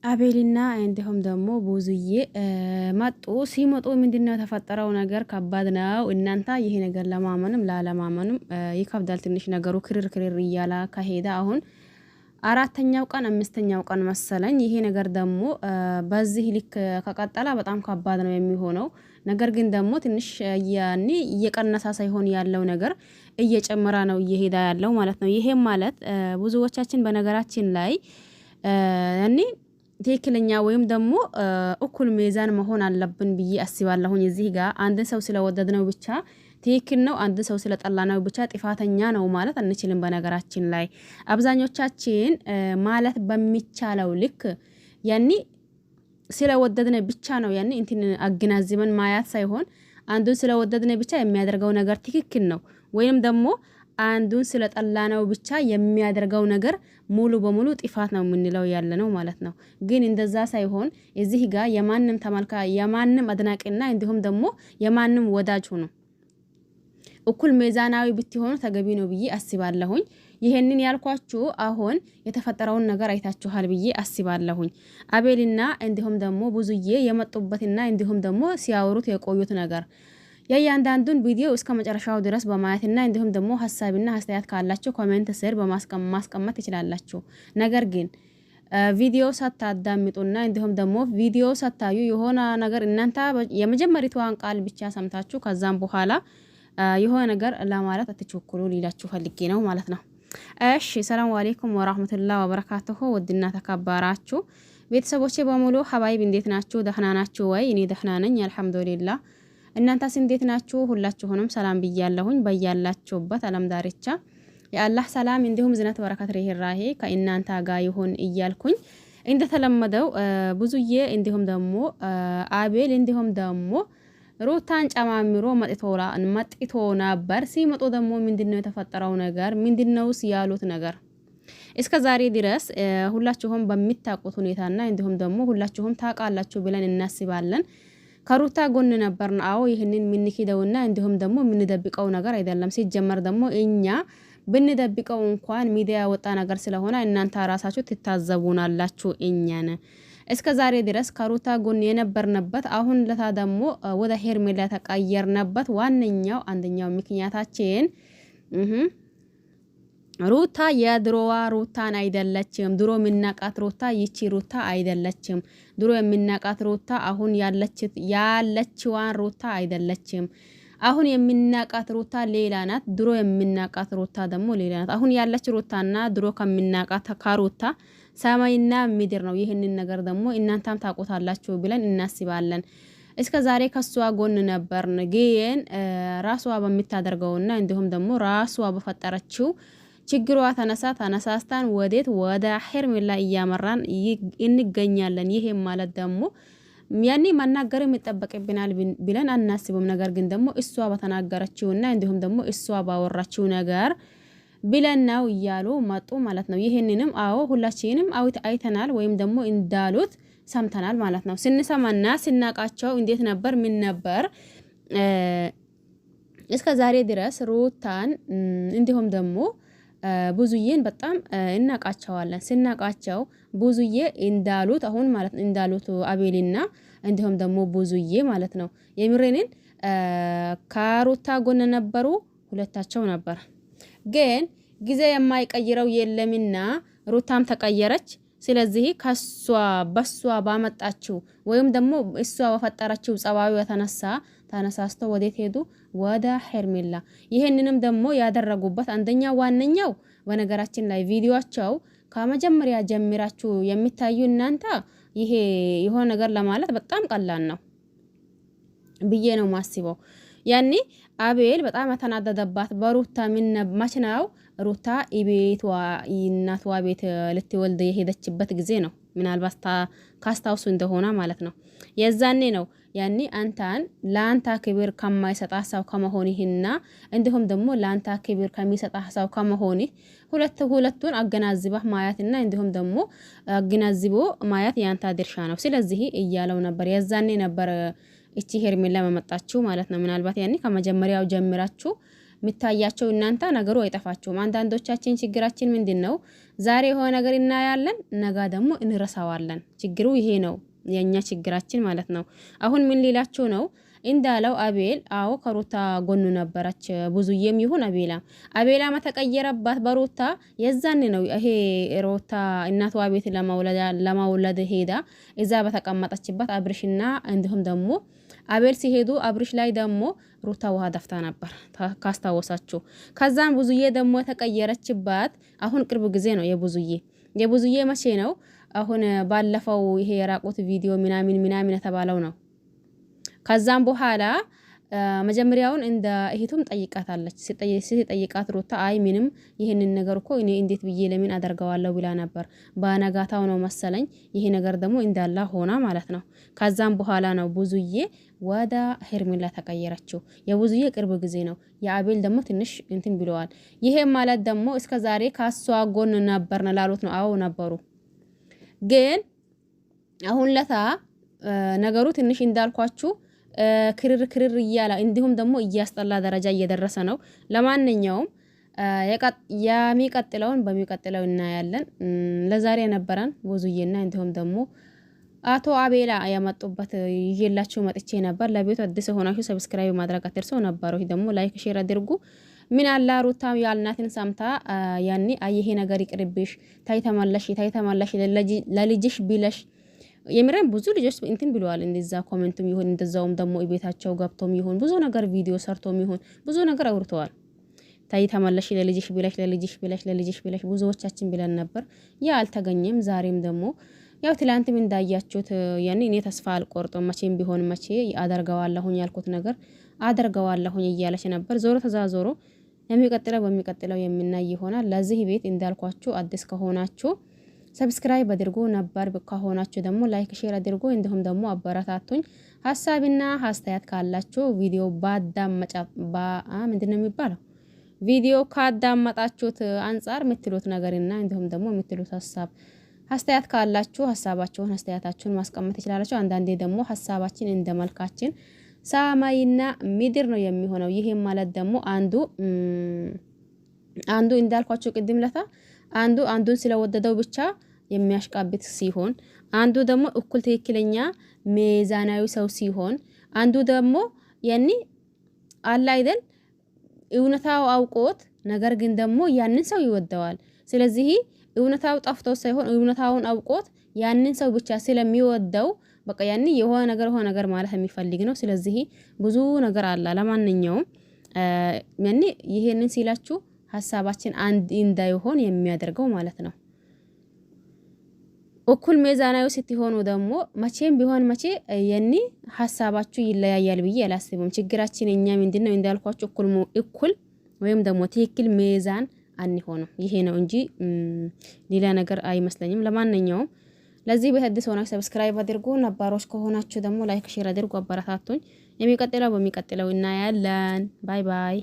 አቤልና እንዲሁም ደግሞ ብዙዬ መጡ። ሲመጡ ምንድነው የተፈጠረው ነገር ከባድ ነው። እናንተ ይሄ ነገር ለማመንም ላለማመንም ይከብዳል ትንሽ ነገሩ ክርር እያለ ከሄደ አሁን አራተኛው ቀን አምስተኛው ቀን መሰለኝ። ይሄ ነገር ደግሞ በዚህ ልክ ከቀጠለ በጣም ከባድ ነው የሚሆነው። ነገር ግን ደግሞ ትንሽ ያኔ እየቀነሳ ሳይሆን ያለው ነገር እየጨመረ ነው እየሄዳ ያለው ማለት ነው። ይሄም ማለት ብዙዎቻችን በነገራችን ላይ ያኔ ትክክለኛ ወይም ደግሞ እኩል ሚዛን መሆን አለብን ብዬ አስባለሁኝ። እዚህ ጋር አንድ ሰው ስለወደድነው ብቻ ትክክል ነው፣ አንድ ሰው ስለጠላነው ብቻ ጥፋተኛ ነው ማለት አንችልም። በነገራችን ላይ አብዛኞቻችን ማለት በሚቻለው ልክ ያኒ ስለወደድነ ብቻ ነው ያኒ እንትን አገናዝበን ማያት ሳይሆን አንዱን ስለወደድነ ብቻ የሚያደርገው ነገር ትክክል ነው ወይም ደግሞ አንዱን ስለጠላነው ብቻ የሚያደርገው ነገር ሙሉ በሙሉ ጥፋት ነው የምንለው ያለ ነው ማለት ነው። ግን እንደዛ ሳይሆን እዚህ ጋር የማንም ተመልካ የማንም አድናቂና እንዲሁም ደግሞ የማንም ወዳጅ ሆኖ እኩል ሚዛናዊ ብትሆኑ ተገቢ ነው ብዬ አስባለሁኝ። ይሄንን ያልኳችሁ አሁን የተፈጠረውን ነገር አይታችኋል ብዬ አስባለሁኝ። አቤልና እንዲሁም ደግሞ ብዙዬ የመጡበትና እንዲሁም ደግሞ ሲያወሩት የቆዩት ነገር የእያንዳንዱን ቪዲዮ እስከ መጨረሻው ድረስ በማየትና እንዲሁም ደግሞ ሐሳብና አስተያየት ካላችሁ ኮሜንት ስር በማስቀመጥ ትችላላችሁ። ነገር ግን ቪዲዮ ሳታዳምጡና እንዲሁም ደግሞ ቪዲዮ ሳታዩ የሆነ ነገር እናንተ የመጀመሪያዋን ቃል ብቻ ሰምታችሁ ከዛም በኋላ የሆነ ነገር ለማለት አትቸኩሉ ሊላችሁ ፈልጌ ነው ማለት ነው። እሺ ሰላም አለይኩም ወራህመቱላሂ ወበረካቱሁ። ውድና ተከበራችሁ ቤተሰቦቼ በሙሉ ሐባይብ እንዴት ናችሁ? ደህና ናችሁ ወይ? እኔ ደህና ነኝ አልሐምዱሊላህ። እናንተስ እንዴት ናችሁ? ሁላችሁንም ሰላም ብያለሁኝ። በያላችሁበት ዓለም ዳርቻ የአላህ ሰላም እንዲሁም ዝነት በረከት ርህራሄ ከእናንተ ጋር ይሁን እያልኩኝ እንደተለመደው ብዙዬ እንዲሁም ደግሞ አቤል እንዲሁም ደግሞ ሩታን ጨማምሮ መጥቶ ነበር። ሲመጡ ደግሞ ምንድነው የተፈጠረው ነገር? ምንድነውስ ያሉት ነገር? እስከ ዛሬ ድረስ ሁላችሁም በሚታቁት ሁኔታና እንዲሁም ደግሞ ሁላችሁም ታውቃላችሁ ብለን እናስባለን። ከሩታ ጎን ነበርን። አዎ ይህንን ምንኪደውና እንዲሁም ደግሞ ምንደብቀው ነገር አይደለም። ሲጀመር ደግሞ እኛ ብንደብቀው እንኳን ሚዲያ ወጣ ነገር ስለሆነ እናንተ ራሳችሁ ትታዘቡናላችሁ እኛን። እስከ ዛሬ ድረስ ከሩታ ጎን የነበርንበት አሁን ለታ ደግሞ ወደ ሄርሜላ ተቀየርንበት ዋነኛው አንደኛው ምክንያታችን ሩታ የድሮዋ ሩታን አይደለችም። ድሮ የምናቃት ሩታ ይቺ ሩታ አይደለችም። ድሮ የምናቃት ሩታ አሁን ያለችዋን ሩታ አይደለችም። አሁን የምናቃት ሩታ ሌላ ናት። ድሮ የምናቃት ሩታ ደግሞ ሌላ ናት። አሁን ያለች ሩታና ድሮ ከምናቃት ከሩታ ሰማይና ምድር ነው። ይህንን ነገር ደግሞ እናንተም ታውቁታላችሁ ብለን እናስባለን። እስከ ዛሬ ከሷ ጎን ነበርን። ግን ራሷ በምታደርገውና እንዲሁም ደግሞ ራሷ በፈጠረችው ችግሯ ተነሳስታን ወዴት ወደ ሄርሜላ እያመራን እንገኛለን። ይሄ ማለት ደግሞ ያኔ ማናገር የሚጠበቅብናል ብለን አናስብም። ነገር ግን ደግሞ እሷ በተናገረችውና እንዲሁም ደግሞ እሷ ባወራችው ነገር ብለን ነው እያሉ መጡ ማለት ነው። ይሄንንም አዎ ሁላችንም አይተናል ወይም ደግሞ እንዳሉት ሰምተናል ማለት ነው። ስንሰማና ስናቃቸው እንዴት ነበር? ምን ነበር? እስከ ዛሬ ድረስ ሩታን እንዲሁም ደግሞ ብዙዬን በጣም እናቃቸዋለን። ስናቃቸው ብዙዬ እንዳሉት አሁን ማለት ነው እንዳሉት አቤልና እንዲሁም ደግሞ ብዙዬ ማለት ነው የምሬንን ከሩታ ጎን ነበሩ። ሁለታቸው ነበር። ግን ጊዜ የማይቀይረው የለምና ሩታም ተቀየረች። ስለዚህ በሷ ባመጣችው ወይም ደግሞ እሷ በፈጠረችው ጸባዩ ተነሳስተው ወዴት ሄዱ? ወደ ሄርሜላ። ይሄንንም ደግሞ ያደረጉበት አንደኛው ዋነኛው በነገራችን ላይ ቪዲዮአቸው ከመጀመሪያ ጀምራችሁ የሚታዩ እናንተ ይሄ የሆነ ነገር ለማለት በጣም ቀላል ነው ብዬ ነው ማስበው። ያኔ አቤል በጣም ተናደደባት በሩታ መች ነው ሩታ ቤቷ እናቷ ቤት ልትወልድ የሄደችበት ጊዜ ነው። ምናልባት ካስታውሱ እንደሆነ ማለት ነው። የዛኔ ነው ያኔ አንተን ለአንተ ክብር ከማይሰጣ ሰው ከመሆንህና እንዲሁም ደግሞ ለአንተ ክብር ከሚሰጣ ሰው ከመሆንህ ሁለቱን አገናዝበህ ማየትና እንዲሁም ደግሞ አገናዝቦ ማየት ያንተ ድርሻ ነው። ስለዚህ እያለው ነበር። የዛኔ ነበር እቺ ሄርሜላ መመጣችሁ ማለት ነው። ምናልባት ያኔ ከመጀመሪያው ጀምራችሁ የሚታያቸው እናንተ ነገሩ አይጠፋቸውም። አንዳንዶቻችን ችግራችን ምንድነው? ዛሬ የሆነ ነገር እናያለን፣ ነገ ደግሞ እንረሳዋለን። ችግሩ ይሄ ነው የኛ ችግራችን ማለት ነው። አሁን ምን ሊላችሁ ነው እንዳለው አቤል አዎ ከሩታ ጎኑ ነበረች። ብዙዬም ይሁን አቤላ ተቀየረባት በሩታ የዛን ነው ይሄ ሩታ እናቷ ቤት ለማውለድ ሄዳ እዛ በተቀመጠችበት አብርሽና እንዲሁም ደግሞ አቤል ሲሄዱ አብርሽ ላይ ደግሞ ሩታ ውሃ ደፍታ ነበር ካስታወሳችሁ። ከዛም ብዙዬ ደግሞ ተቀየረችባት። አሁን ቅርብ ጊዜ ነው የብዙዬ መቼ ነው? አሁን ባለፈው ይሄ የራቁት ቪዲዮ ምናምን የተባለው ነው። ከዛም በኋላ መጀመሪያውን እንደ እህቱም ጠይቃታለች። ሲጠይቃት ሩታ አይ ምንም ይሄንን ነገር እኮ እኔ እንዴት ብዬ ለምን አደርገዋለሁ ብላ ነበር። በነጋታው ነው መሰለኝ ይሄ ነገር ደግሞ እንዳላ ሆና ማለት ነው። ከዛም በኋላ ነው ብዙዬ ወደ ሄርሜላ ተቀየረችው። የብዙዬ ቅርብ ጊዜ ነው። የአቤል ደግሞ ትንሽ እንትን ብለዋል። ይሄ ማለት ደግሞ እስከዛሬ ካሷ ጎን ነበር ላሉት ነው። አዎ ነበሩ። ግን አሁን ለታ ነገሩ ትንሽ እንዳልኳችሁ ክርር እያለ እንዲሁም ደግሞ እያስጠላ ደረጃ እየደረሰ ነው። ለማንኛውም የሚቀጥለውን በሚቀጥለው እናያለን። ለዛሬ የነበረን ብዙዬና እንዲሁም ደግሞ አቶ አቤላ ያመጡበት ይዤላችሁ መጥቼ ነበር። ለቤቱ አዲስ ሆናችሁ ሰብስክራይብ ማድረግ አትርሱ። ነባሮች ደግሞ ላይክ ሼር አድርጉ። ምን አላ ሩታ ያልናትን ሰምታ ያኔ ይሄ ነገር ይቅርብሽ፣ ታይ ተመለሽ ለልጅሽ ብለሽ የምረን ብዙ ልጆች እንትን ብለዋል። እንደዛ ኮሜንቱም ይሁን እንደዛውም ደግሞ ቤታቸው ገብቶም ይሁን ብዙ ነገር ቪዲዮ ሰርቶም ይሁን ብዙ ነገር አውርተዋል። ታይ ተመለሽ ለልጅሽ ብለሽ ብዙዎቻችን ብለን ነበር። ያ አልተገኘም። ዛሬም ደግሞ ያው ትላንትም እንዳያችሁት ያኔ እኔ ተስፋ አልቆርጦም መቼም ቢሆን መቼ አደርገዋለሁኝ ያልኩት ነገር አደርገዋለሁኝ እያለች ነበር። ዞሮ ተዛዞሮ በሚቀጥለው የምናይ ይሆናል። ለዚህ ቤት እንዳልኳችሁ አዲስ ከሆናችሁ ሰብስክራይብ አድርጉ። ነባር ከሆናችሁ ደግሞ ላይክ ሼር አድርጉ። እንዲሁም ደግሞ አበረታቱኝ። ሐሳብና አስተያየት ካላችሁ ቪዲዮ ምንድነው የሚባለው ቪዲዮ ካዳመጣችሁት አንፃር የምትሉት ነገርና እንዲሁም ደግሞ የምትሉት አስተያየት ካላችሁ አስተያየታችሁን ማስቀመጥ ትችላላችሁ። አንዳንዴ ደግሞ ሐሳባችን እንደመልካችን ሰማይና ምድር ነው የሚሆነው። ይሄም ማለት ደግሞ አንዱ እንዳልኳችሁ ቅድም ለታ አንዱን ስለወደደው ብቻ የሚያሽቃብት ሲሆን፣ አንዱ ደግሞ እኩል ትክክለኛ ሚዛናዊ ሰው ሲሆን፣ አንዱ ደግሞ ያኒ አለ አይደል እውነታው አውቆት ነገር ግን ደግሞ ያንን ሰው ይወደዋል። ስለዚህ እውነታው ጠፍቶ ሳይሆን እውነታውን አውቆት ያንን ሰው ብቻ ስለሚወደው በቃ ያኒ የሆነ ነገር ማለት የሚፈልግ ነው። ስለዚህ ብዙ ነገር አለ። ለማንኛውም ያኒ ይሄንን ሲላችሁ ሐሳባችን አንድ እንዳይሆን የሚያደርገው ማለት ነው። እኩል ሚዛናዊ ስትሆኑ ደግሞ መቼም ቢሆን ያኒ ሐሳባችሁ ይለያያል ብዬ አላስብም። ችግራችን እኛ ምንድነው እንዳልኳችሁ እኩል ወይም ደግሞ ትክክል ሚዛን አንሆንም። ይሄ ነው እንጂ ሌላ ነገር አይመስለኝም። ለማንኛውም ለዚህ ቤት አዲስ ሆናችሁ ሰብስክራይብ አድርጉ። ነባሮች ከሆናችሁ ደግሞ ላይክ ሼር አድርጉ። አበረታቱኝ። በሚቀጥለው እናያለን። ባይ ባይ።